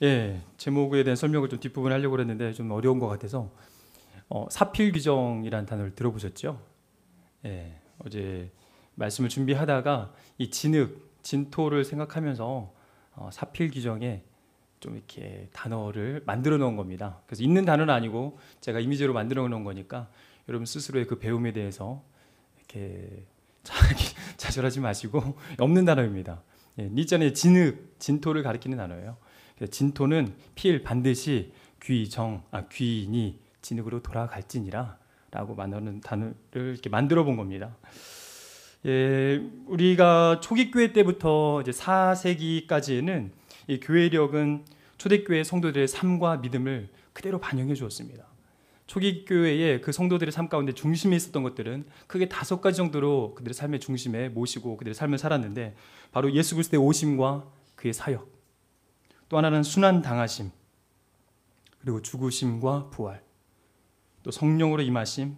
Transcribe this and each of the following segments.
예, 제목에 대한 설명을 좀 뒷부분에 하려고 했는데 좀 어려운 것 같아서 사필 규정이라는 단어를 들어보셨죠? 예, 어제 말씀을 준비하다가 이 진토를 생각하면서 사필 규정에 좀 이렇게 단어를 만들어 놓은 겁니다. 그래서 있는 단어는 아니고 제가 이미지로 만들어 놓은 거니까 여러분 스스로의 그 배움에 대해서 이렇게 좌절하지 마시고 없는 단어입니다. 예, 니자의 진토를 가리키는 단어예요. 진토는 필 반드시 귀니 진흙으로 돌아갈지니라 라고 만드는 단어를 이렇게 만들어 본 겁니다. 예, 우리가 초기교회 때부터 이제 4세기까지는 이 교회력은 초대교회 성도들의 삶과 믿음을 그대로 반영해 주었습니다. 초기 교회의 그 성도들의 삶 가운데 중심에 있었던 것들은 크게 5가지 정도로 그들의 삶의 중심에 모시고 그들의 삶을 살았는데, 바로 예수 그리스도의 오심과 그의 사역, 또 하나는 순환 당하심, 그리고 죽으심과 부활, 또 성령으로 임하심,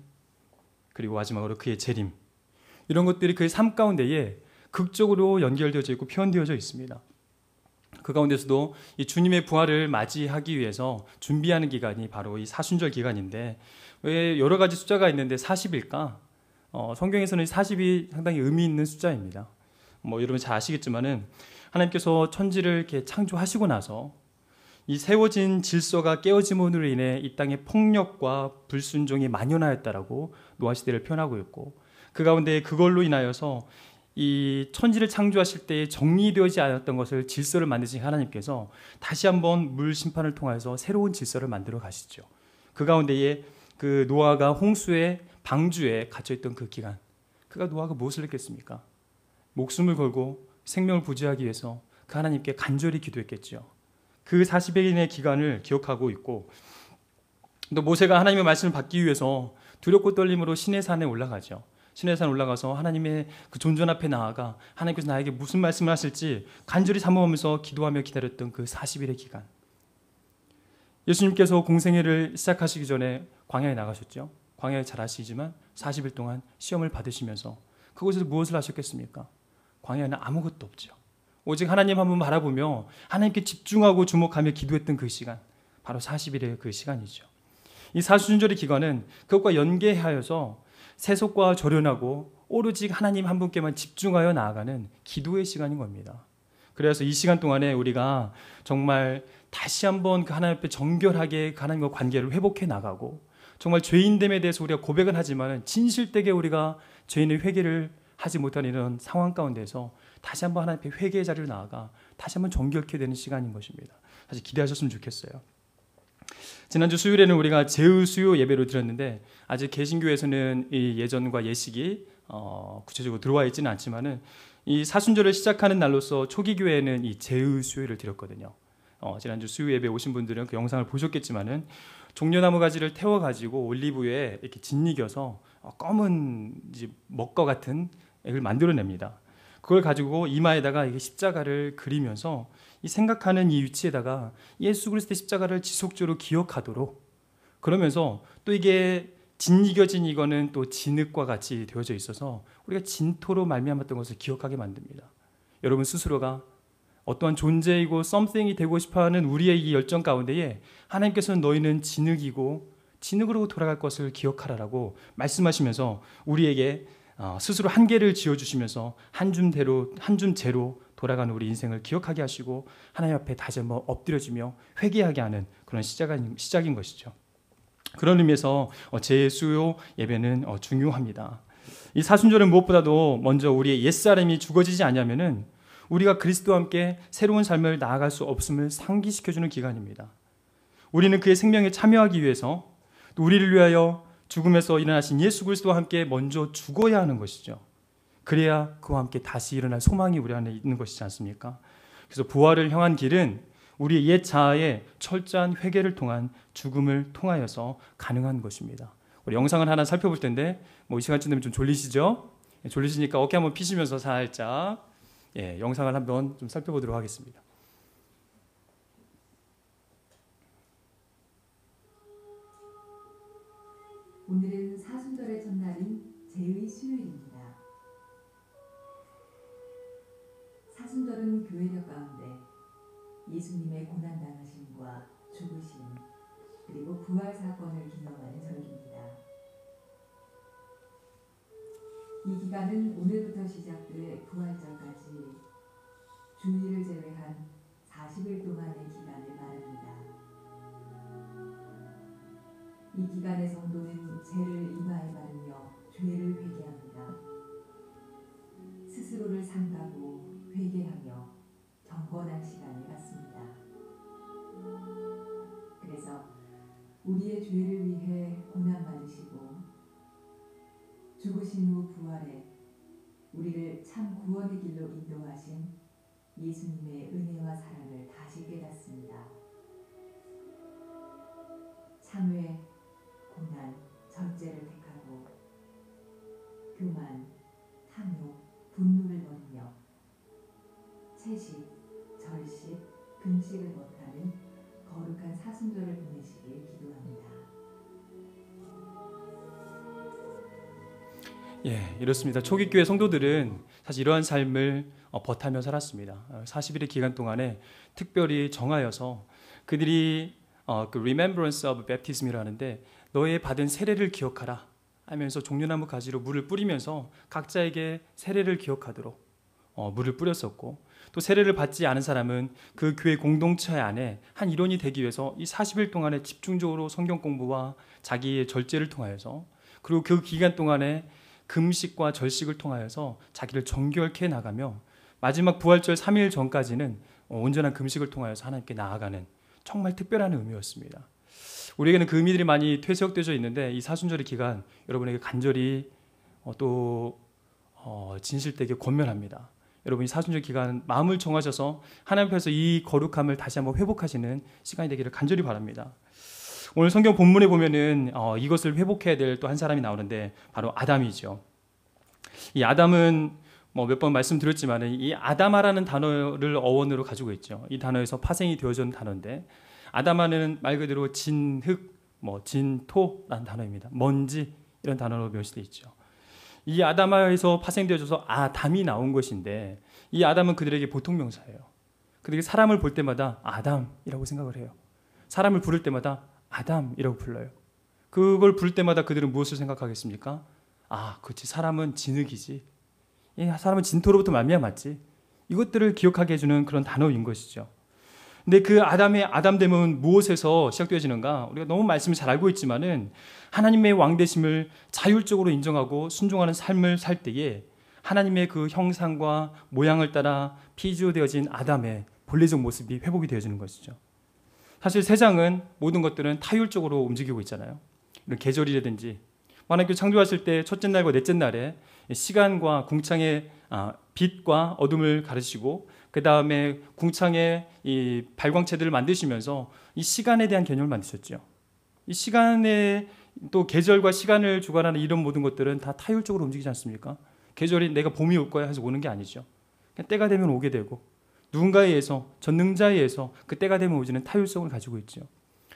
그리고 마지막으로 그의 재림, 이런 것들이 그의 삶 가운데에 극적으로 연결되어져 있고 표현되어져 있습니다. 그 가운데서도 이 주님의 부활을 맞이하기 위해서 준비하는 기간이 바로 이 사순절 기간인데, 왜 여러 가지 숫자가 있는데 40일까? 성경에서는 40이 상당히 의미 있는 숫자입니다. 여러분 잘 아시겠지만은 하나님께서 천지를 이렇게 창조하시고 나서 이 세워진 질서가 깨어짐으로 인해 이 땅에 폭력과 불순종이 만연하였다라고 노아 시대를 표현하고 있고, 그 가운데 그걸로 인하여서 이 천지를 창조하실 때 정리되지 않았던 것을 질서를 만드신 하나님께서 다시 한번 물 심판을 통해서 새로운 질서를 만들어 가시죠. 그 가운데에 그 노아가 홍수의 방주에 갇혀있던 그 기간, 노아가 무엇을 했겠습니까? 목숨을 걸고 생명을 부지하기 위해서 그 하나님께 간절히 기도했겠죠. 그 40일의 기간을 기억하고 있고, 또 모세가 하나님의 말씀을 받기 위해서 두렵고 떨림으로 시내산에 올라가죠. 시내산 올라가서 하나님의 그 존전 앞에 나아가 하나님께서 나에게 무슨 말씀을 하실지 간절히 사모하면서 기도하며 기다렸던 그 40일의 기간. 예수님께서 공생애를 시작하시기 전에 광야에 나가셨죠. 광야에 잘 아시지만 40일 동안 시험을 받으시면서 그곳에서 무엇을 하셨겠습니까? 광야에는 아무것도 없죠. 오직 하나님 한 분 바라보며 하나님께 집중하고 주목하며 기도했던 그 시간, 바로 40일의 그 시간이죠. 이 사순절의 기간은 그것과 연계하여서 세속과 절연하고 오로지 하나님 한 분께만 집중하여 나아가는 기도의 시간인 겁니다. 그래서 이 시간 동안에 우리가 정말 다시 한번 그 하나님 앞에 정결하게 하나님과 관계를 회복해 나가고, 정말 죄인됨에 대해서 우리가 고백은 하지만 진실되게 우리가 죄인의 회개를 하지 못하는 이런 상황 가운데서 다시 한번 하나님 앞에 회개의 자리로 나아가 다시 한번 정결케 되는 시간인 것입니다. 사실 기대하셨으면 좋겠어요. 지난주 수요일에는 우리가 제의수요 예배로 드렸는데, 아직 개신교에서는 이 예전과 예식이 구체적으로 들어와 있지는 않지만은 이 사순절을 시작하는 날로서 초기 교회는 이 제의수요를 드렸거든요. 지난주 수요 예배 오신 분들은 그 영상을 보셨겠지만은 종려나무 가지를 태워 가지고 올리브유에 이렇게 짓이겨서 검은 먹과 같은 액을 만들어냅니다. 그걸 가지고 이마에다가 이게 십자가를 그리면서 이 생각하는 이 위치에다가 예수 그리스도의 십자가를 지속적으로 기억하도록, 그러면서 또 이게 짓이겨진 이거는 또 진흙과 같이 되어져 있어서 우리가 진토로 말미암았던 것을 기억하게 만듭니다. 여러분 스스로가 어떠한 존재이고 썸띵이 되고 싶어하는 우리의 이 열정 가운데에 하나님께서는 너희는 진흙이고 진흙으로 돌아갈 것을 기억하라라고 말씀하시면서 우리에게 스스로 한계를 지어주시면서 한 줌째로 돌아가는 우리 인생을 기억하게 하시고 하나님 앞에 다시 한번 엎드려지며 회개하게 하는 그런 시작인 것이죠. 그런 의미에서 제수요 예배는 중요합니다. 이 사순절은 무엇보다도 먼저 우리의 옛사람이 죽어지지 않으면은 우리가 그리스도와 함께 새로운 삶을 나아갈 수 없음을 상기시켜주는 기간입니다. 우리는 그의 생명에 참여하기 위해서, 또 우리를 위하여 죽음에서 일어나신 예수 그리스도와 함께 먼저 죽어야 하는 것이죠. 그래야 그와 함께 다시 일어날 소망이 우리 안에 있는 것이지 않습니까? 그래서 부활을 향한 길은 우리의 옛 자아의 철저한 회개를 통한 죽음을 통하여서 가능한 것입니다. 우리 영상을 하나 살펴볼 텐데 이 시간쯤 되면 좀 졸리시죠? 졸리시니까 어깨 한번 피시면서 살짝 영상을 한번 좀 살펴보도록 하겠습니다. 오늘은 사순절의 첫날인 제의 수요일입니다. 사순절은 교회력 가운데 예수님의 고난당하심과 죽으심 그리고 부활 사건을 기념하는 절기입니다. 이 기간은 오늘부터 시작돼 부활절까지 주일을 제외한 40일 동안의 기간을 말합니다. 이 기간의 성도는 죄를 이마에 바르며 죄를 회개합니다. 스스로를 상가고 회개하며 경건한 시간을 갖습니다. 그래서 우리의 죄를 위해 고난받으시고 죽으신 후 부활해 우리를 참 구원의 길로 인도하신 예수님의 은혜와 사랑을 다시 깨닫습니다. 참회, 고난, 절제를 택하고 교만, 탐욕, 분노를 버리며 채식, 절식, 금식을 못하는 거룩한 사순절을 보내시길 기도합니다. 예, 이렇습니다. 초기 교회 성도들은 사실 이러한 삶을 버타며 살았습니다. 40일의 기간 동안에 특별히 정하여서 그들이 그 Remembrance of Baptism이라고 하는데 너의 받은 세례를 기억하라 하면서 종려나무 가지로 물을 뿌리면서 각자에게 세례를 기억하도록 물을 뿌렸었고, 또 세례를 받지 않은 사람은 그 교회 공동체 안에 한 일원이 되기 위해서 이 40일 동안에 집중적으로 성경 공부와 자기의 절제를 통하여서, 그리고 그 기간 동안에 금식과 절식을 통하여서 자기를 정결케 나가며 마지막 부활절 3일 전까지는 온전한 금식을 통하여서 하나님께 나아가는 정말 특별한 의미였습니다. 우리에게는 그 의미들이 많이 퇴색되어져 있는데 이 사순절의 기간 여러분에게 간절히 또 진실되게 권면합니다. 여러분이 사순절 기간 마음을 정하셔서 하나님 앞에서 이 거룩함을 다시 한번 회복하시는 시간이 되기를 간절히 바랍니다. 오늘 성경 본문에 보면은 이것을 회복해야 될 또 한 사람이 나오는데 바로 아담이죠. 이 아담은 몇 번 말씀드렸지만 이 아담아라는 단어를 어원으로 가지고 있죠. 이 단어에서 파생이 되어진 단어인데, 아담아는 말 그대로 진흙, 진토라는 단어입니다. 먼지 이런 단어로 묘시되어 있죠. 이 아담아에서 파생되어져서 아담이 나온 것인데, 이 아담은 그들에게 보통 명사예요. 그들에게 사람을 볼 때마다 아담이라고 생각을 해요. 사람을 부를 때마다 아담이라고 불러요. 그걸 부를 때마다 그들은 무엇을 생각하겠습니까? 그렇지, 사람은 진흙이지, 사람은 진토로부터 말미암았지. 이것들을 기억하게 해주는 그런 단어인 것이죠. 근데 그 아담의 아담됨은 무엇에서 시작되어지는가? 우리가 너무 말씀을 잘 알고 있지만은 하나님의 왕되심을 자율적으로 인정하고 순종하는 삶을 살 때에 하나님의 그 형상과 모양을 따라 피조되어진 아담의 본래적 모습이 회복이 되어지는 것이죠. 사실 세상은 모든 것들은 타율적으로 움직이고 있잖아요. 이런 계절이라든지, 하나님께서 창조하실 때 첫째 날과 넷째 날에 시간과 궁창의 빛과 어둠을 가르치고, 그 다음에 궁창의 이 발광체들을 만드시면서 이 시간에 대한 개념을 만드셨죠. 이 시간에 또 계절과 시간을 주관하는 이런 모든 것들은 다 타율적으로 움직이지 않습니까? 계절이 내가 봄이 올 거야 해서 오는 게 아니죠. 그냥 때가 되면 오게 되고, 누군가에 의해서, 전능자에 의해서 그 때가 되면 오지는 타율성을 가지고 있죠.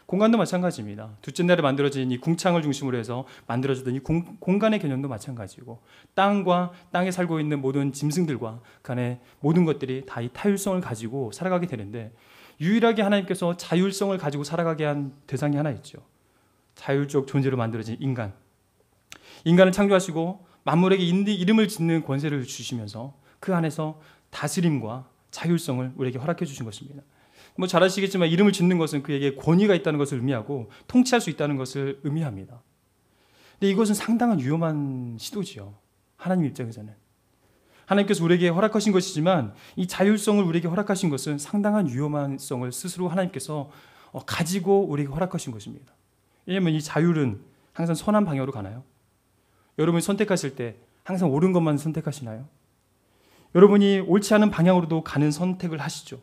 공간도 마찬가지입니다. 둘째 날에 만들어진 이 궁창을 중심으로 해서 만들어졌던 이 공간의 개념도 마찬가지고, 땅과 땅에 살고 있는 모든 짐승들과 그 안에 모든 것들이 다 이 타율성을 가지고 살아가게 되는데, 유일하게 하나님께서 자율성을 가지고 살아가게 한 대상이 하나 있죠. 자율적 존재로 만들어진 인간. 인간을 창조하시고 만물에게 이름을 짓는 권세를 주시면서 그 안에서 다스림과 자율성을 우리에게 허락해 주신 것입니다. 잘 아시겠지만 이름을 짓는 것은 그에게 권위가 있다는 것을 의미하고 통치할 수 있다는 것을 의미합니다. 근데 이것은 상당한 위험한 시도지요. 하나님 입장에서는. 하나님께서 우리에게 허락하신 것이지만 이 자율성을 우리에게 허락하신 것은 상당한 위험성을 스스로 하나님께서 가지고 우리에게 허락하신 것입니다. 왜냐하면 이 자율은 항상 선한 방향으로 가나요? 여러분이 선택하실 때 항상 옳은 것만 선택하시나요? 여러분이 옳지 않은 방향으로도 가는 선택을 하시죠.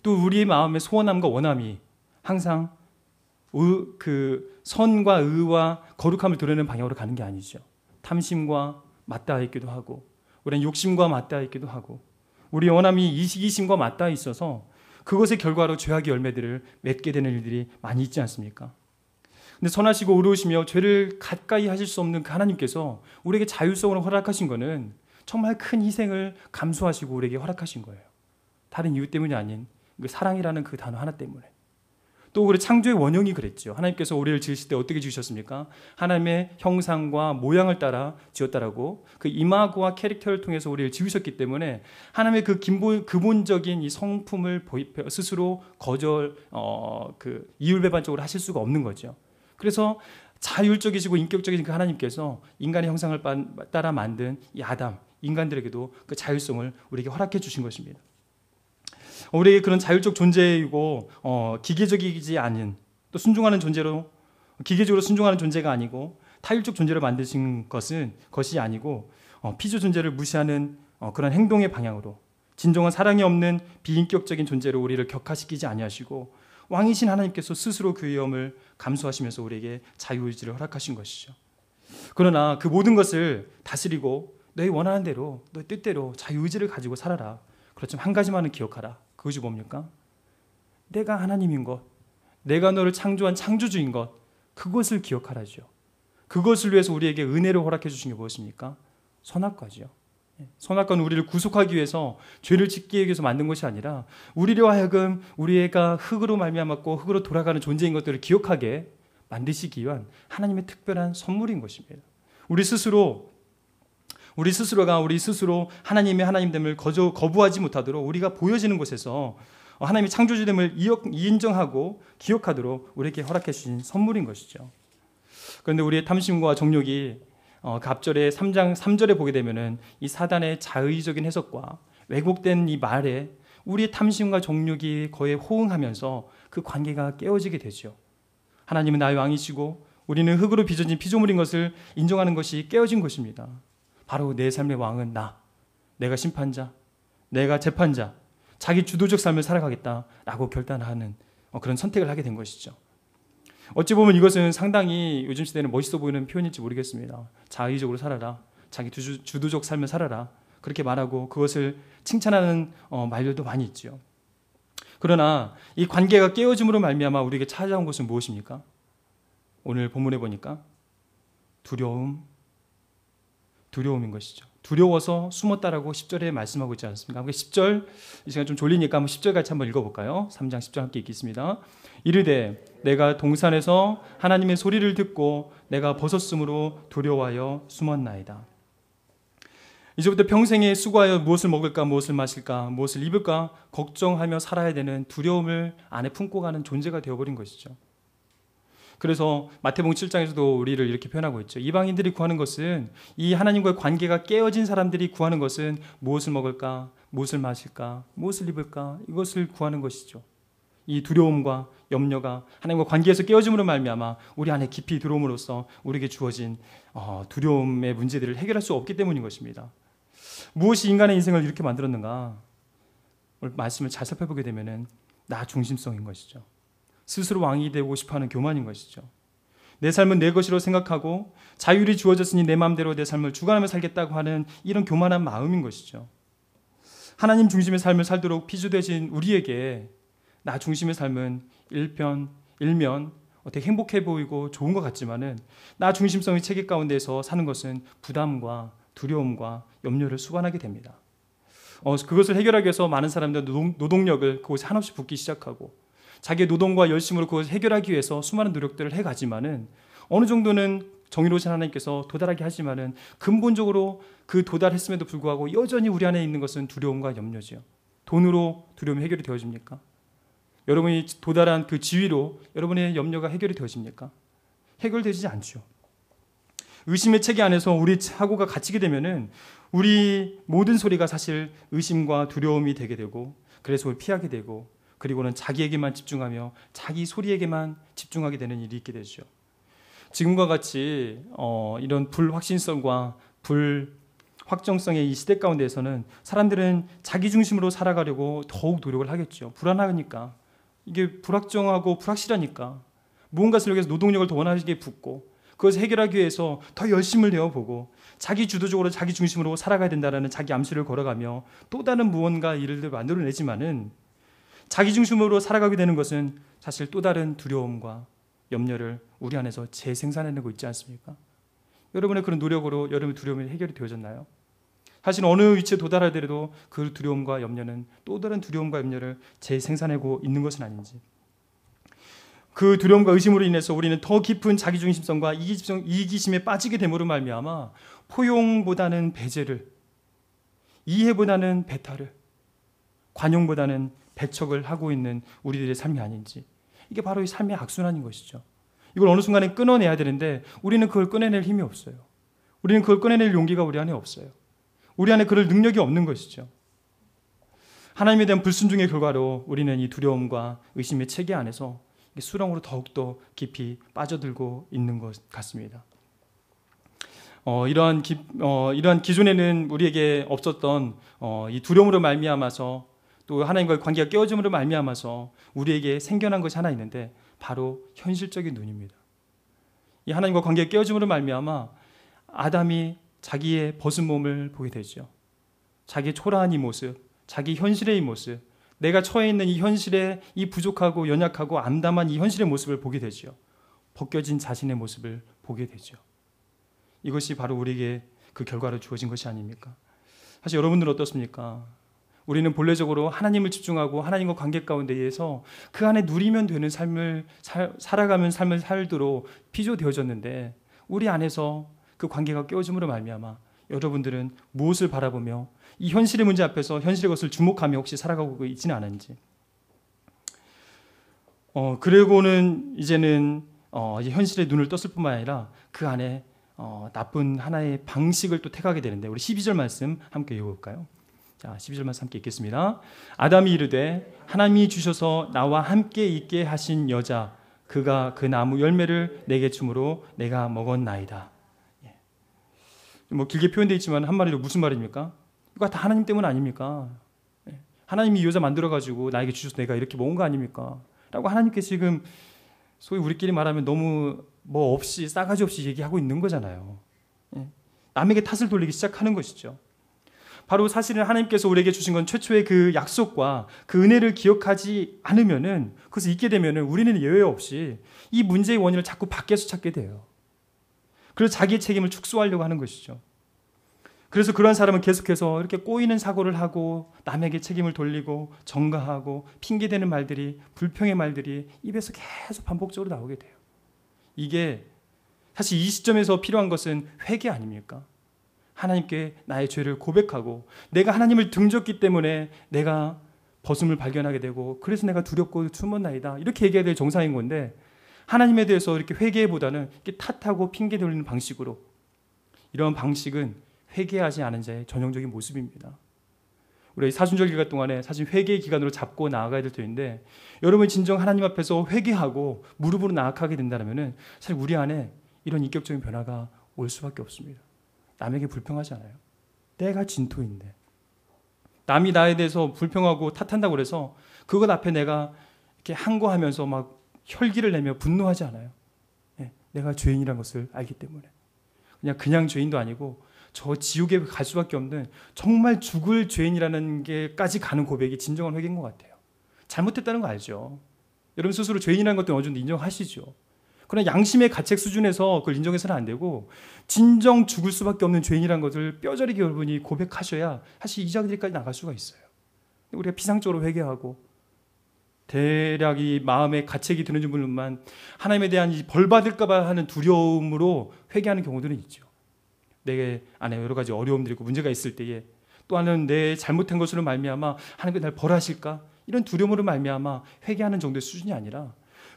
또 우리의 마음의 소원함과 원함이 항상 그 선과 의와 거룩함을 드러내는 방향으로 가는 게 아니죠. 탐심과 맞닿아 있기도 하고, 우리는 욕심과 맞닿아 있기도 하고, 우리의 원함이 이기심과 맞닿아 있어서 그것의 결과로 죄악의 열매들을 맺게 되는 일들이 많이 있지 않습니까? 근데 선하시고 의로우시며 죄를 가까이 하실 수 없는 그 하나님께서 우리에게 자율성을 허락하신 것은 정말 큰 희생을 감수하시고 우리에게 허락하신 거예요. 다른 이유 때문이 아닌 그 사랑이라는 그 단어 하나 때문에. 또 우리 창조의 원형이 그랬죠. 하나님께서 우리를 지으실 때 어떻게 지으셨습니까? 하나님의 형상과 모양을 따라 지었다라고 그 이마고와 캐릭터를 통해서 우리를 지으셨기 때문에 하나님의 그 근본적인 이 성품을 스스로 이율배반적으로 하실 수가 없는 거죠. 그래서 자율적이시고 인격적이신 그 하나님께서 인간의 형상을 따라 만든 이 아담, 인간들에게도 그 자율성을 우리에게 허락해 주신 것입니다. 우리에게 그런 자율적 존재이고 기계적이지 않은 또 순종하는 존재로 기계적으로 순종하는 존재가 아니고 타율적 존재로 만드신 것이 아니고 피조 존재를 무시하는 그런 행동의 방향으로 진정한 사랑이 없는 비인격적인 존재로 우리를 격화시키지 아니하시고 왕이신 하나님께서 스스로 그 위험을 감수하시면서 우리에게 자유의지를 허락하신 것이죠. 그러나 그 모든 것을 다스리고 너희 원하는 대로 너희 뜻대로 자유의지를 가지고 살아라. 그렇지만 한 가지만은 기억하라. 그것이 뭡니까? 내가 하나님인 것, 내가 너를 창조한 창조주인 것, 그것을 기억하라죠. 그것을 위해서 우리에게 은혜를 허락해 주신 게 무엇입니까? 선악과죠. 선악과는 우리를 구속하기 위해서 죄를 짓기 위해서 만든 것이 아니라 우리로 하여금 우리가 흙으로 말미암았고 흙으로 돌아가는 존재인 것들을 기억하게 만드시기 위한 하나님의 특별한 선물인 것입니다. 우리 스스로 하나님의 하나님됨을 거부하지 못하도록 우리가 보여지는 곳에서 하나님의 창조주됨을 인정하고 기억하도록 우리에게 허락해 주신 선물인 것이죠. 그런데 우리의 탐심과 정욕이 갑절의 3장 3절에 보게 되면은 이 사단의 자의적인 해석과 왜곡된 이 말에 우리의 탐심과 정욕이 거의 호응하면서 그 관계가 깨어지게 되죠. 하나님은 나의 왕이시고 우리는 흙으로 빚어진 피조물인 것을 인정하는 것이 깨어진 것입니다. 바로 내 삶의 왕은 내가 심판자, 내가 재판자, 자기 주도적 삶을 살아가겠다라고 결단하는 그런 선택을 하게 된 것이죠. 어찌 보면 이것은 상당히 요즘 시대는 멋있어 보이는 표현일지 모르겠습니다. 자의적으로 살아라, 자기 주도적 삶을 살아라 그렇게 말하고 그것을 칭찬하는 말들도 많이 있죠. 그러나 이 관계가 깨어짐으로 말미암아 우리에게 찾아온 것은 무엇입니까? 오늘 본문에 보니까 두려움인 것이죠. 두려워서 숨었다라고 10절에 말씀하고 있지 않습니까? 10절, 이 시간 좀 졸리니까 한번 10절 같이 한번 읽어볼까요? 3장 10절 함께 읽겠습니다. 이르되 내가 동산에서 하나님의 소리를 듣고 내가 벗었으므로 두려워하여 숨었나이다. 이제부터 평생에 수고하여 무엇을 먹을까, 무엇을 마실까, 무엇을 입을까 걱정하며 살아야 되는 두려움을 안에 품고 가는 존재가 되어버린 것이죠. 그래서 마태복음 7장에서도 우리를 이렇게 표현하고 있죠. 이방인들이 구하는 것은 이 하나님과의 관계가 깨어진 사람들이 구하는 것은 무엇을 먹을까, 무엇을 마실까, 무엇을 입을까 이것을 구하는 것이죠. 이 두려움과 염려가 하나님과 관계에서 깨어짐으로 말미암아 우리 안에 깊이 들어옴으로써 우리에게 주어진 두려움의 문제들을 해결할 수 없기 때문인 것입니다. 무엇이 인간의 인생을 이렇게 만들었는가? 오늘 말씀을 잘 살펴보게 되면은 나 중심성인 것이죠. 스스로 왕이 되고 싶어하는 교만인 것이죠. 내 삶은 내 것이라고 생각하고 자율이 주어졌으니 내 마음대로 내 삶을 주관하며 살겠다고 하는 이런 교만한 마음인 것이죠. 하나님 중심의 삶을 살도록 피조되신 우리에게 나 중심의 삶은 일면 어떻게 행복해 보이고 좋은 것 같지만은 나 중심성의 체계 가운데서 사는 것은 부담과 두려움과 염려를 수반하게 됩니다. 그것을 해결하기 위해서 많은 사람들 노동력을 그곳에 한없이 붓기 시작하고 자기의 노동과 열심으로 그것을 해결하기 위해서 수많은 노력들을 해가지만은 어느 정도는 정의로우신 하나님께서 도달하게 하지만은 근본적으로 그 도달했음에도 불구하고 여전히 우리 안에 있는 것은 두려움과 염려지요. 돈으로 두려움이 해결이 되어집니까? 여러분이 도달한 그 지위로 여러분의 염려가 해결이 되어집니까? 해결되지 않죠. 의심의 체계 안에서 우리 사고가 갇히게 되면은 우리 모든 소리가 사실 의심과 두려움이 되게 되고 그래서 그걸 피하게 되고 그리고는 자기에게만 집중하며 자기 소리에게만 집중하게 되는 일이 있게 되죠. 지금과 같이 이런 불확신성과 불확정성의 이 시대 가운데에서는 사람들은 자기 중심으로 살아가려고 더욱 노력을 하겠죠. 불안하니까. 이게 불확정하고 불확실하니까. 무언가를 위해서 노동력을 더 원하게 붓고 그것을 해결하기 위해서 더 열심을 내어보고 자기 주도적으로 자기 중심으로 살아가야 된다는 자기 암시를 걸어가며 또 다른 무언가 일을 만들어내지만은 자기 중심으로 살아가게 되는 것은 사실 또 다른 두려움과 염려를 우리 안에서 재생산해내고 있지 않습니까? 여러분의 그런 노력으로 여러분의 두려움이 해결이 되어졌나요? 사실 어느 위치에 도달하더라도 그 두려움과 염려는 또 다른 두려움과 염려를 재생산하고 있는 것은 아닌지, 그 두려움과 의심으로 인해서 우리는 더 깊은 자기중심성과 이기심에 빠지게 됨으로 말미암아 포용보다는 배제를, 이해보다는 배탈을, 관용보다는 배척을 하고 있는 우리들의 삶이 아닌지, 이게 바로 이 삶의 악순환인 것이죠. 이걸 어느 순간에 끊어내야 되는데 우리는 그걸 끊어낼 힘이 없어요. 우리는 그걸 끊어낼 용기가 우리 안에 없어요. 우리 안에 그럴 능력이 없는 것이죠. 하나님에 대한 불순종의 결과로 우리는 이 두려움과 의심의 체계 안에서 수렁으로 더욱더 깊이 빠져들고 있는 것 같습니다. 이러한 기존에는 우리에게 없었던 이 두려움으로 말미암아서, 또 하나님과의 관계가 깨어짐으로 말미암아서 우리에게 생겨난 것이 하나 있는데 바로 현실적인 눈입니다. 이 하나님과 관계가 깨어짐으로 말미암아 아담이 자기의 벗은 몸을 보게 되죠. 자기의 초라한 이 모습, 자기 현실의 이 모습, 내가 처해 있는 이 현실의 이 부족하고 연약하고 암담한 이 현실의 모습을 보게 되죠. 벗겨진 자신의 모습을 보게 되죠. 이것이 바로 우리에게 그 결과로 주어진 것이 아닙니까? 사실 여러분들은 어떻습니까? 우리는 본래적으로 하나님을 집중하고 하나님과 관계 가운데에서 그 안에 누리면 되는 삶을 살아가는 삶을 살도록 피조되어졌는데, 우리 안에서 그 관계가 깨어짐으로 말미암아 여러분들은 무엇을 바라보며 이 현실의 문제 앞에서 현실의 것을 주목하며 혹시 살아가고 있지는 않은지, 그리고는 이제는 이제 현실의 눈을 떴을 뿐만 아니라 그 안에 나쁜 하나의 방식을 또 택하게 되는데, 우리 12절 말씀 함께 읽어볼까요? 자, 12절 말씀 함께 읽겠습니다. 아담이 이르되 하나님이 주셔서 나와 함께 있게 하신 여자, 그가 그 나무 열매를 내게 주므로 내가 먹었나이다. 뭐 길게 표현되어 있지만 한마디로 무슨 말입니까? 이거 다 하나님 때문 아닙니까? 하나님이 이 여자 만들어가지고 나에게 주셔서 내가 이렇게 먹은 거 아닙니까? 라고 하나님께 지금 소위 우리끼리 말하면 너무 뭐 없이, 싸가지 없이 얘기하고 있는 거잖아요. 남에게 탓을 돌리기 시작하는 것이죠. 바로 사실은 하나님께서 우리에게 주신 건 최초의 그 약속과 그 은혜를 기억하지 않으면은, 그것을 잊게 되면은 우리는 예외 없이 이 문제의 원인을 자꾸 밖에서 찾게 돼요. 그래서 자기의 책임을 축소하려고 하는 것이죠. 그래서 그런 사람은 계속해서 이렇게 꼬이는 사고를 하고 남에게 책임을 돌리고 정가하고 핑계대는 말들이, 불평의 말들이 입에서 계속 반복적으로 나오게 돼요. 이게 사실 이 시점에서 필요한 것은 회개 아닙니까? 하나님께 나의 죄를 고백하고, 내가 하나님을 등졌기 때문에 내가 벗음을 발견하게 되고 그래서 내가 두렵고 숨었나이다, 이렇게 얘기해야 될 정상인 건데, 하나님에 대해서 이렇게 회개보다는 이렇게 탓하고 핑계 돌리는 방식으로, 이런 방식은 회개하지 않은 자의 전형적인 모습입니다. 우리 사순절 기간 동안에 사실 회개의 기간으로 잡고 나아가야 될 텐데, 여러분이 진정 하나님 앞에서 회개하고 무릎으로 나아가게 된다면 사실 우리 안에 이런 인격적인 변화가 올 수밖에 없습니다. 남에게 불평하지 않아요. 내가 진토인데, 남이 나에 대해서 불평하고 탓한다고 해서 그것 앞에 내가 이렇게 항거하면서 막 혈기를 내며 분노하지 않아요. 내가 죄인이라는 것을 알기 때문에. 그냥 죄인도 아니고 저 지옥에 갈 수밖에 없는 정말 죽을 죄인이라는 게까지 가는 고백이 진정한 회개인 것 같아요. 잘못했다는 거 알죠. 여러분 스스로 죄인이라는 것도 어느 정도 인정하시죠. 그러나 양심의 가책 수준에서 그걸 인정해서는 안 되고, 진정 죽을 수밖에 없는 죄인이라는 것을 뼈저리게 여러분이 고백하셔야 사실 이 자리까지 나갈 수가 있어요. 우리가 비상적으로 회개하고 대략 이 마음에 가책이 드는 분만 하나님에 대한 벌 받을까 봐 하는 두려움으로 회개하는 경우들은 있죠. 내 안에 여러 가지 어려움들이 있고 문제가 있을 때에, 또 하나는 내 잘못한 것으로 말미암아 하나님께 날 벌하실까, 이런 두려움으로 말미암아 회개하는 정도의 수준이 아니라,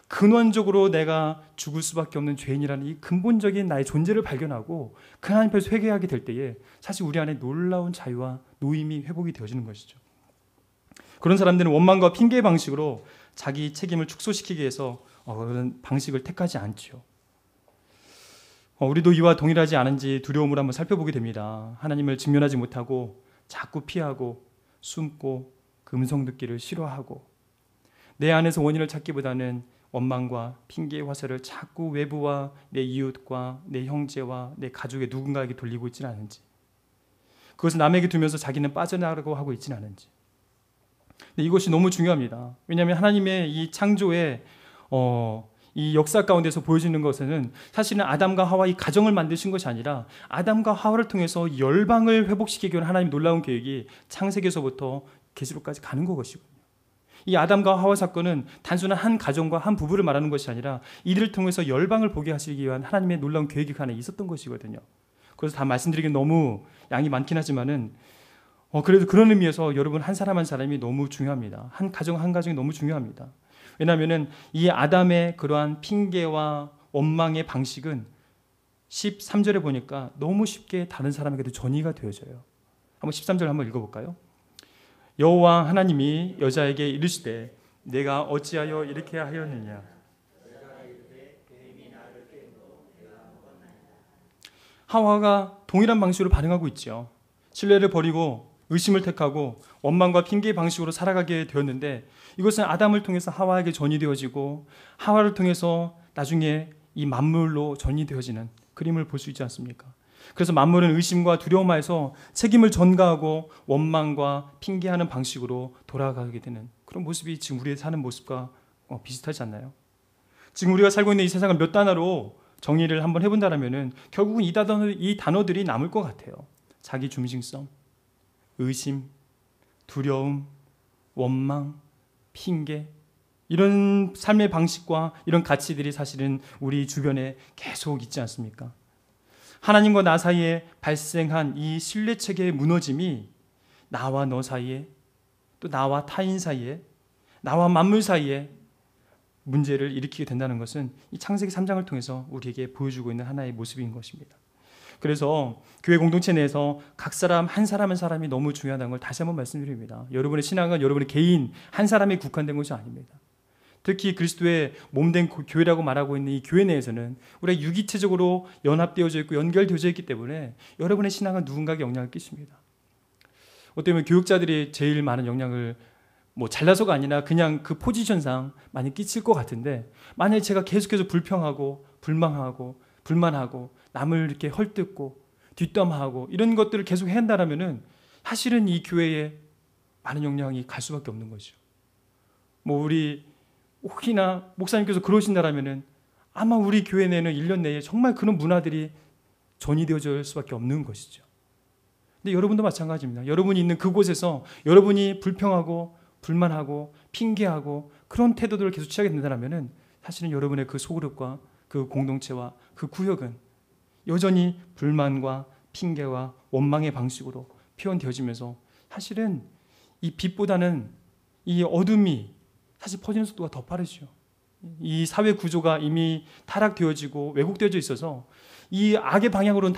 근원적으로 내가 죽을 수밖에 없는 죄인이라는 이 근본적인 나의 존재를 발견하고 그 하나님 앞에서 회개하게 될 때에 사실 우리 안에 놀라운 자유와 노임이 회복이 되어지는 것이죠. 그런 사람들은 원망과 핑계의 방식으로 자기 책임을 축소시키기 위해서 그런 방식을 택하지 않죠. 우리도 이와 동일하지 않은지 두려움을 한번 살펴보게 됩니다. 하나님을 직면하지 못하고 자꾸 피하고 숨고 그 음성 듣기를 싫어하고, 내 안에서 원인을 찾기보다는 원망과 핑계의 화살을 자꾸 외부와 내 이웃과 내 형제와 내 가족의 누군가에게 돌리고 있지는 않은지, 그것을 남에게 두면서 자기는 빠져나가려고 하고 있지는 않은지. 근데 이것이 너무 중요합니다. 왜냐하면 하나님의 이 창조에 이 역사 가운데서 보여지는 것은 사실은 아담과 하와 이 가정을 만드신 것이 아니라 아담과 하와를 통해서 열방을 회복시키기 위한 하나님의 놀라운 계획이 창세기에서부터 계시록까지 가는 것이거든요. 이 아담과 하와 사건은 단순한 한 가정과 한 부부를 말하는 것이 아니라 이들을 통해서 열방을 보게 하시기 위한 하나님의 놀라운 계획이 그 안에 있었던 것이거든요. 그래서 다 말씀드리긴 너무 양이 많긴 하지만은 그래도 그런 의미에서 여러분 한 사람 한 사람이 너무 중요합니다. 한 가정 한 가정이 너무 중요합니다. 왜냐하면은 이 아담의 그러한 핑계와 원망의 방식은 13절에 보니까 너무 쉽게 다른 사람에게도 전이가 되어져요. 한번 13절 한번 읽어볼까요? 여호와 하나님이 여자에게 이르시되 내가 어찌하여 이렇게 하였느냐. 하와가 동일한 방식으로 반응하고 있죠. 신뢰를 버리고 의심을 택하고 원망과 핑계의 방식으로 살아가게 되었는데 이것은 아담을 통해서 하와에게 전이되어지고 하와를 통해서 나중에 이 만물로 전이되어지는 그림을 볼 수 있지 않습니까? 그래서 만물은 의심과 두려움하에서 책임을 전가하고 원망과 핑계하는 방식으로 돌아가게 되는 그런 모습이 지금 우리의 사는 모습과 비슷하지 않나요? 지금 우리가 살고 있는 이 세상을 몇 단어로 정의를 한번 해본다면 결국은 이 단어들이 남을 것 같아요. 자기 중심성, 의심, 두려움, 원망, 핑계, 이런 삶의 방식과 이런 가치들이 사실은 우리 주변에 계속 있지 않습니까? 하나님과 나 사이에 발생한 이 신뢰체계의 무너짐이 나와 너 사이에, 또 나와 타인 사이에, 나와 만물 사이에 문제를 일으키게 된다는 것은 이 창세기 3장을 통해서 우리에게 보여주고 있는 하나의 모습인 것입니다. 그래서 교회 공동체 내에서 각 사람 한 사람 한 사람이 너무 중요하다는 걸 다시 한번 말씀드립니다. 여러분의 신앙은 여러분의 개인 한 사람에 국한된 것이 아닙니다. 특히 그리스도의 몸된 교회라고 말하고 있는 이 교회 내에서는 우리가 유기체적으로 연합되어져 있고 연결되어져 있기 때문에 여러분의 신앙은 누군가에게 영향을 끼칩니다. 어떻게 보면 교육자들이 제일 많은 영향을 잘나서가 아니라 그냥 그 포지션상 많이 끼칠 것 같은데 만약에 제가 계속해서 불평하고 불만하고 남을 이렇게 헐뜯고 뒷담화하고 이런 것들을 계속 해야 한다면은 사실은 이 교회에 많은 영향이 갈 수밖에 없는 거죠. 우리 혹이나 목사님께서 그러신다라면은 아마 우리 교회 내는 1년 내에 정말 그런 문화들이 전이되어질 수밖에 없는 것이죠. 근데 여러분도 마찬가지입니다. 여러분이 있는 그곳에서 여러분이 불평하고 불만하고 핑계하고 그런 태도들을 계속 취하게 된다면은 사실은 여러분의 그 소그룹과 그 공동체와 그 구역은 여전히 불만과 핑계와 원망의 방식으로 표현되어지면서 사실은 이 빛보다는 이 어둠이 사실 퍼지는 속도가 더 빠르죠. 이 사회 구조가 이미 타락되어지고 왜곡되어져 있어서 이 악의 방향으로는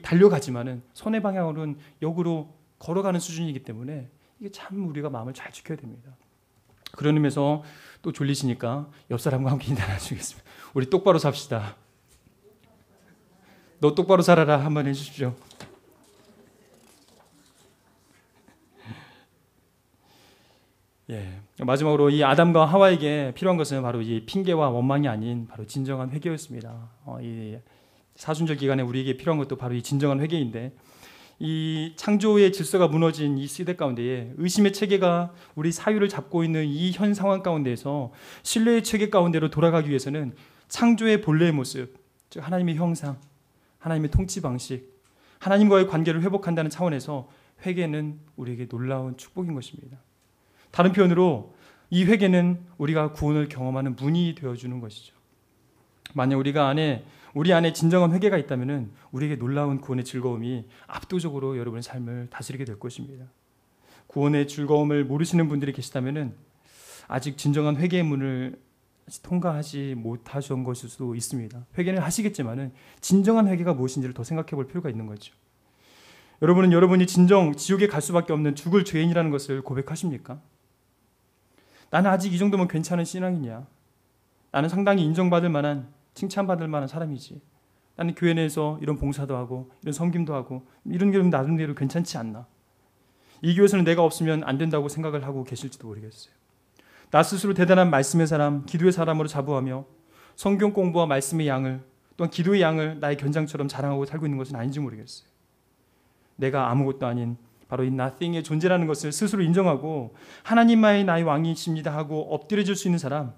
달려가지만은 선의 방향으로는 역으로 걸어가는 수준이기 때문에 이게 참 우리가 마음을 잘 지켜야 됩니다. 그런 의미에서 또 졸리시니까 옆 사람과 함께 인사 나누겠습니다. 우리 똑바로 삽시다. 너 똑바로 살아라 한번 해주십시오. 마지막으로 이 아담과 하와에게 필요한 것은 바로 이 핑계와 원망이 아닌 바로 진정한 회개였습니다. 이 사순절 기간에 우리에게 필요한 것도 바로 이 진정한 회개인데 이 창조의 질서가 무너진 이 시대 가운데에 의심의 체계가 우리 사유를 잡고 있는 이 현 상황 가운데에서 신뢰의 체계 가운데로 돌아가기 위해서는 창조의 본래의 모습, 즉 하나님의 형상, 하나님의 통치 방식, 하나님과의 관계를 회복한다는 차원에서 회개는 우리에게 놀라운 축복인 것입니다. 다른 표현으로 이 회개는 우리가 구원을 경험하는 문이 되어주는 것이죠. 만약 우리 안에 진정한 회개가 있다면 우리에게 놀라운 구원의 즐거움이 압도적으로 여러분의 삶을 다스리게 될 것입니다. 구원의 즐거움을 모르시는 분들이 계시다면 아직 진정한 회개의 문을 통과하지 못하신 것일 수도 있습니다. 회개는 하시겠지만 진정한 회개가 무엇인지를 더 생각해 볼 필요가 있는 거죠. 여러분은 여러분이 진정 지옥에 갈 수밖에 없는 죽을 죄인이라는 것을 고백하십니까? 나는 아직 이 정도면 괜찮은 신앙이냐? 나는 상당히 인정받을 만한, 칭찬받을 만한 사람이지. 나는 교회 내에서 이런 봉사도 하고 이런 섬김도 하고 이런 게 나름대로 괜찮지 않나? 이 교회에서는 내가 없으면 안 된다고 생각을 하고 계실지도 모르겠어요. 나 스스로 대단한 말씀의 사람, 기도의 사람으로 자부하며 성경 공부와 말씀의 양을 또한 기도의 양을 나의 견장처럼 자랑하고 살고 있는 것은 아닌지 모르겠어요. 내가 아무것도 아닌 바로 이 nothing의 존재라는 것을 스스로 인정하고 하나님만이 나의 왕이십니다 하고 엎드려질 수 있는 사람,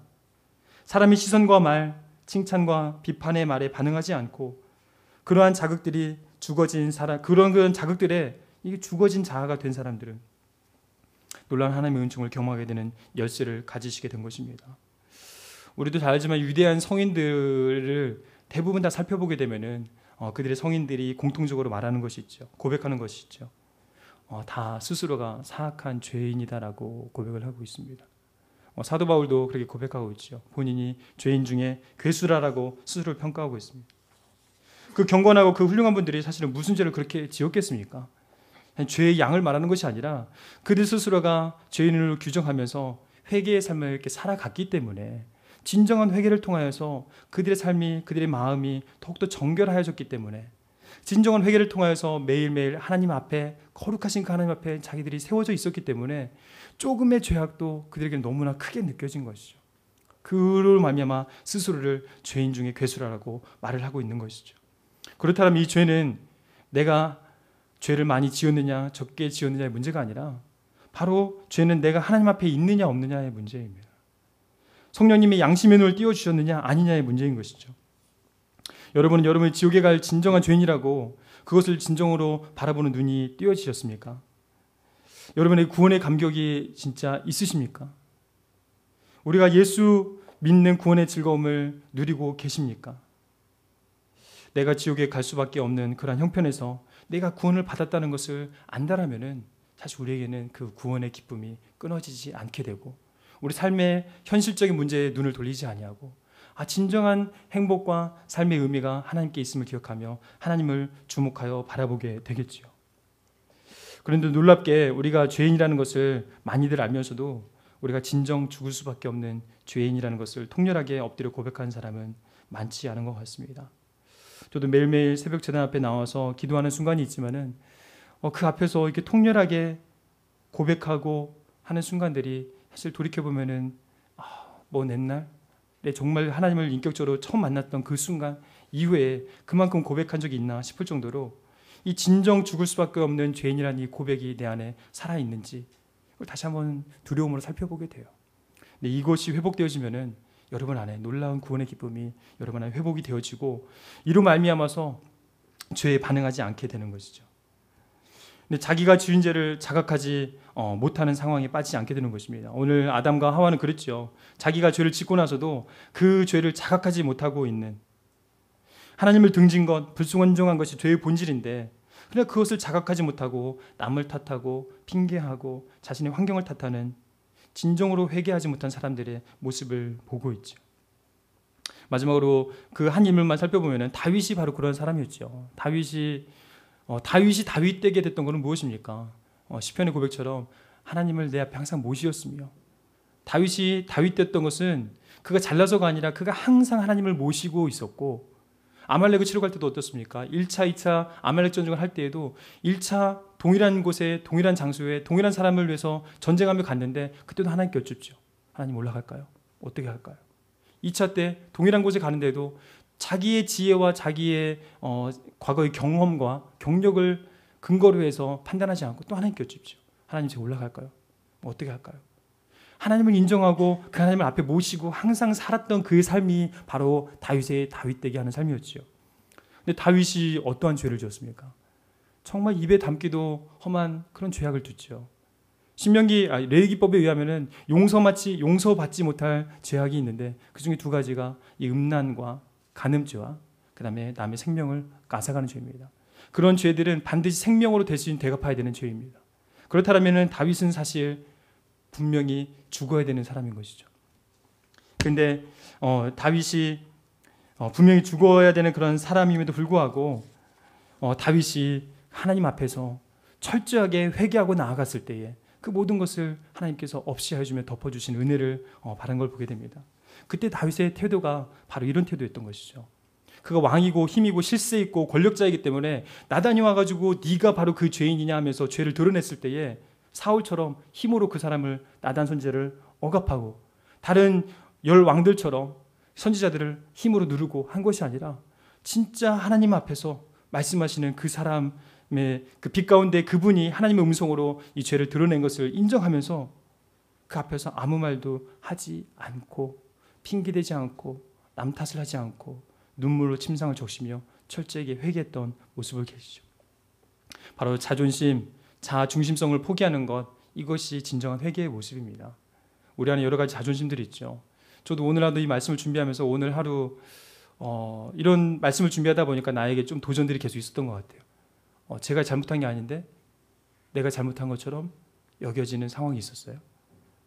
사람의 시선과 말, 칭찬과 비판의 말에 반응하지 않고 그러한 자극들이 죽어진 사람, 그런 자극들에 이게 죽어진 자아가 된 사람들은 놀라운 하나님의 은총을 경험하게 되는 열쇠를 가지시게 된 것입니다. 우리도 잘 알지만 위대한 성인들을 대부분 다 살펴보게 되면은 그들의 성인들이 공통적으로 말하는 것이 있죠. 고백하는 것이 있죠. 다 스스로가 사악한 죄인이다라고 고백을 하고 있습니다. 사도 바울도 그렇게 고백하고 있죠. 본인이 죄인 중에 괴수라라고 스스로를 평가하고 있습니다. 그 경건하고 그 훌륭한 분들이 사실은 무슨 죄를 그렇게 지었겠습니까? 죄의 양을 말하는 것이 아니라 그들 스스로가 죄인으로 규정하면서 회개의 삶을 이렇게 살아갔기 때문에 진정한 회개를 통하여서 그들의 삶이, 그들의 마음이 더욱더 정결하여졌기 때문에 진정한 회개를 통하여서 매일매일 하나님 앞에, 거룩하신 그 하나님 앞에 자기들이 세워져 있었기 때문에 조금의 죄악도 그들에게 너무나 크게 느껴진 것이죠. 그로 말미암아 스스로를 죄인 중에 괴수라고 말을 하고 있는 것이죠. 그렇다면 이 죄는 내가 죄를 많이 지었느냐 적게 지었느냐의 문제가 아니라 바로 죄는 내가 하나님 앞에 있느냐 없느냐의 문제입니다. 성령님이 양심의 눈을 띄워주셨느냐 아니냐의 문제인 것이죠. 여러분은 여러분이 지옥에 갈 진정한 죄인이라고 그것을 진정으로 바라보는 눈이 띄워지셨습니까? 여러분의 구원의 감격이 진짜 있으십니까? 우리가 예수 믿는 구원의 즐거움을 누리고 계십니까? 내가 지옥에 갈 수밖에 없는 그런 형편에서 내가 구원을 받았다는 것을 안다라면은 사실 우리에게는 그 구원의 기쁨이 끊어지지 않게 되고 우리 삶의 현실적인 문제에 눈을 돌리지 아니하고 진정한 행복과 삶의 의미가 하나님께 있음을 기억하며 하나님을 주목하여 바라보게 되겠지요. 그런데 놀랍게 우리가 죄인이라는 것을 많이들 알면서도 우리가 진정 죽을 수밖에 없는 죄인이라는 것을 통렬하게 엎드려 고백하는 사람은 많지 않은 것 같습니다. 저도 매일매일 새벽 제단 앞에 나와서 기도하는 순간이 있지만은 그 앞에서 이렇게 통렬하게 고백하고 하는 순간들이 사실 돌이켜 보면은 옛날 정말 하나님을 인격적으로 처음 만났던 그 순간 이후에 그만큼 고백한 적이 있나 싶을 정도로 이 진정 죽을 수밖에 없는 죄인이라는 이 고백이 내 안에 살아 있는지 다시 한번 두려움으로 살펴보게 돼요. 근데 이것이 회복되어지면은 여러분 안에 놀라운 구원의 기쁨이 여러분 안에 회복이 되어지고 이로 말미암아서 죄에 반응하지 않게 되는 것이죠. 근데 자기가 지은 죄를 자각하지 못하는 상황에 빠지지 않게 되는 것입니다. 오늘 아담과 하와는 그랬죠. 자기가 죄를 짓고 나서도 그 죄를 자각하지 못하고 있는 하나님을 등진 것, 불순종한 것이 죄의 본질인데 그냥 그것을 자각하지 못하고 남을 탓하고 핑계하고 자신의 환경을 탓하는 진정으로 회개하지 못한 사람들의 모습을 보고 있죠. 마지막으로 그 한 인물만 살펴보면 다윗이 바로 그런 사람이었죠. 다윗이 다윗 되게 됐던 것은 무엇입니까? 시편의 고백처럼 하나님을 내 앞에 항상 모시었으며 다윗이 다윗 됐던 것은 그가 잘나서가 아니라 그가 항상 하나님을 모시고 있었고 아말렉을 치러 갈 때도 어떻습니까? 1차, 2차 아말렉 전쟁을 할 때에도 1차 동일한 곳에 동일한 장소에 동일한 사람을 위해서 전쟁하며 갔는데 그때도 하나님께 여쭙죠. 하나님 올라갈까요? 어떻게 할까요? 2차 때 동일한 곳에 가는데도 자기의 지혜와 자기의 과거의 경험과 경력을 근거로 해서 판단하지 않고 또 하나님께 여쭙죠. 하나님 제가 올라갈까요? 어떻게 할까요? 하나님을 인정하고 그 하나님을 앞에 모시고 항상 살았던 그의 삶이 바로 다윗의 다윗되게 하는 삶이었죠. 근데 다윗이 어떠한 죄를 지었습니까? 정말 입에 담기도 험한 그런 죄악을 짓죠. 레위기법에 의하면은 용서받지 못할 죄악이 있는데 그 중에 두 가지가 이 음란과 간음죄와 그다음에 남의 생명을 앗아가는 죄입니다. 그런 죄들은 반드시 생명으로 대신 대갚아야 되는 죄입니다. 그렇다면은 다윗은 사실 분명히 죽어야 되는 사람인 것이죠. 그런데 다윗이 분명히 죽어야 되는 그런 사람임에도 불구하고 다윗이 하나님 앞에서 철저하게 회개하고 나아갔을 때에 그 모든 것을 하나님께서 없이 해주며 덮어주신 은혜를 바란 걸 보게 됩니다. 그때 다윗의 태도가 바로 이런 태도였던 것이죠. 그가 왕이고 힘이고 실세 있고 권력자이기 때문에 나단이 와가지고 네가 바로 그 죄인이냐 하면서 죄를 드러냈을 때에 사울처럼 힘으로 그 사람을 나단 선지자를 억압하고 다른 10왕들처럼 선지자들을 힘으로 누르고 한 것이 아니라 진짜 하나님 앞에서 말씀하시는 그 사람의 그 빛 가운데 그분이 하나님의 음성으로 이 죄를 드러낸 것을 인정하면서 그 앞에서 아무 말도 하지 않고 핑계대지 않고 남 탓을 하지 않고 눈물로 침상을 적시며 철저하게 회개했던 모습을 계시죠. 바로 자존심, 자아 중심성을 포기하는 것, 이것이 진정한 회개의 모습입니다. 우리 안에 여러 가지 자존심들이 있죠. 저도 오늘 하루 이 말씀을 준비하면서 오늘 하루 이런 말씀을 준비하다 보니까 나에게 좀 도전들이 계속 있었던 것 같아요. 제가 잘못한 게 아닌데 내가 잘못한 것처럼 여겨지는 상황이 있었어요.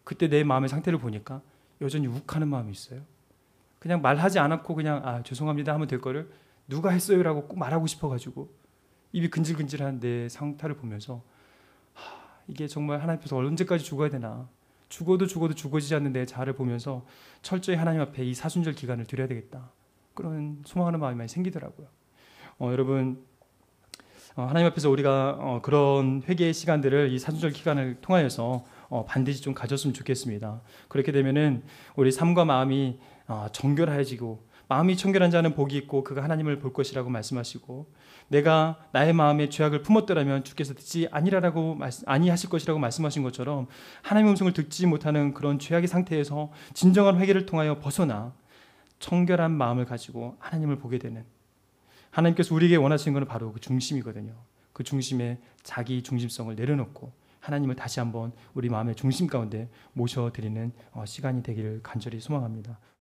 그때 내 마음의 상태를 보니까 여전히 욱하는 마음이 있어요. 그냥 말하지 않았고 그냥 죄송합니다 하면 될 거를 누가 했어요? 라고 꼭 말하고 싶어가지고 입이 근질근질한 내 상태를 보면서 이게 정말 하나님 앞에서 언제까지 죽어야 되나, 죽어도 죽어지지 않는 내 자아를 보면서 철저히 하나님 앞에 이 사순절 기간을 드려야 되겠다, 그런 소망하는 마음이 많이 생기더라고요. 여러분, 하나님 앞에서 우리가 그런 회개의 시간들을 이 사순절 기간을 통하여서 반드시 좀 가졌으면 좋겠습니다. 그렇게 되면은 우리 삶과 마음이 정결해지고, 마음이 청결한 자는 복이 있고 그가 하나님을 볼 것이라고 말씀하시고, 내가 나의 마음에 죄악을 품었더라면 주께서 듣지 아니하실 것이라고 말씀하신 것처럼 하나님의 음성을 듣지 못하는 그런 죄악의 상태에서 진정한 회개를 통하여 벗어나 청결한 마음을 가지고 하나님을 보게 되는, 하나님께서 우리에게 원하시는 것은 바로 그 중심이거든요. 그 중심에 자기 중심성을 내려놓고 하나님을 다시 한번 우리 마음의 중심 가운데 모셔드리는 시간이 되기를 간절히 소망합니다.